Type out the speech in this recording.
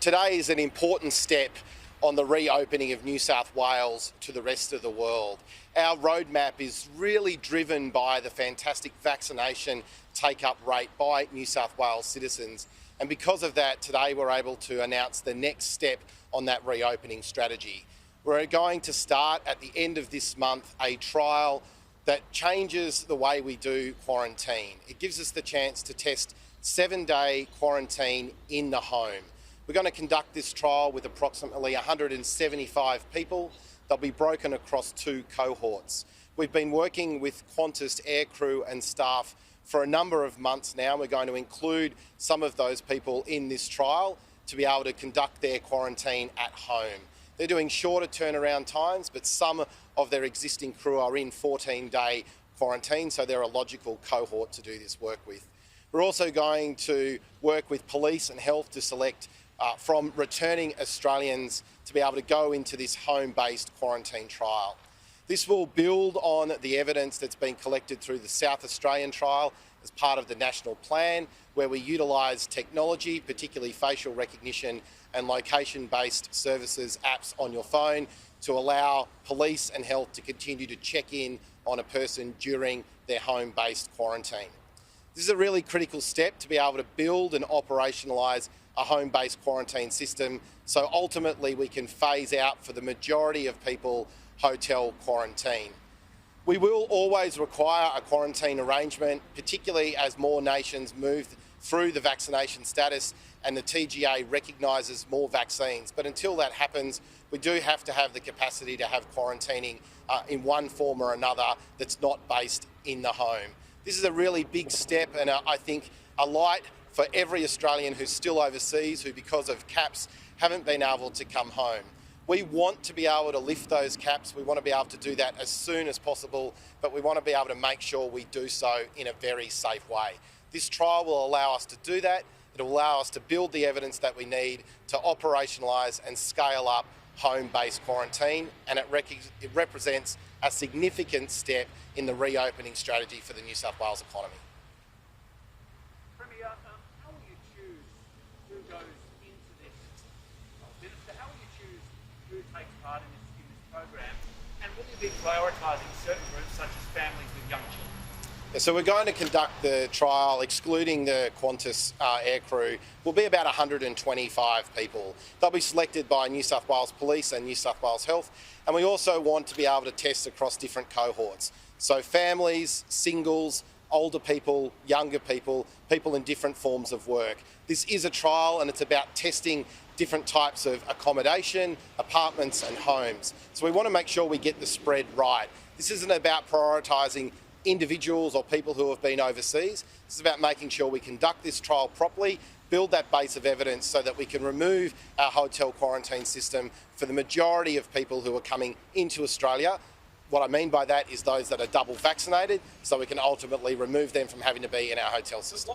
Today is an important step on the reopening of New South Wales to the rest of the world. Our roadmap is really driven by the fantastic vaccination take-up rate by New South Wales citizens. And because of that, today we're able to announce the next step on that reopening strategy. We're going to start at the end of this month a trial that changes the way we do quarantine. It gives us the chance to test 7-day quarantine in the home. We're going to conduct this trial with approximately 175 people. They'll be broken across 2 cohorts. We've been working with Qantas aircrew and staff for a number of months now. We're going to include some of those people in this trial to be able to conduct their quarantine at home. They're doing shorter turnaround times, but some of their existing crew are in 14-day quarantine, so they're a logical cohort to do this work with. We're also going to work with police and health to select from returning Australians to be able to go into this home-based quarantine trial. This will build on the evidence that's been collected through the South Australian trial as part of the national plan, where we utilise technology, particularly facial recognition and location-based services apps on your phone, to allow police and health to continue to check in on a person during their home-based quarantine. This is a really critical step to be able to build and operationalise a home-based quarantine system, so ultimately we can phase out for the majority of people hotel quarantine. We will always require a quarantine arrangement, particularly as more nations move through the vaccination status and the TGA recognises more vaccines. But until that happens, we do have to have the capacity to have quarantining in one form or another that's not based in the home. This is a really big step, and I think a light for every Australian who's still overseas, who because of caps haven't been able to come home. We want to be able to lift those caps. We want to be able to do that as soon as possible, but we want to be able to make sure we do so in a very safe way. This trial will allow us to do that. It will allow us to build the evidence that we need to operationalise and scale up home-based quarantine, and it represents a significant step in the reopening strategy for the New South Wales economy. Premier, how will you choose who goes into this minister? How will you choose who takes part in this program? And will you be prioritising certain groups such as families with young children? So we're going to conduct the trial, excluding the Qantas aircrew, will be about 125 people. They'll be selected by New South Wales Police and New South Wales Health, and we also want to be able to test across different cohorts. So families, singles, older people, younger people, people in different forms of work. This is a trial and it's about testing different types of accommodation, apartments and homes. So we want to make sure we get the spread right. This isn't about prioritising individuals or people who have been overseas. This is about making sure we conduct this trial properly, build that base of evidence so that we can remove our hotel quarantine system for the majority of people who are coming into Australia. What I mean by that is those that are double vaccinated, so we can ultimately remove them from having to be in our hotel system.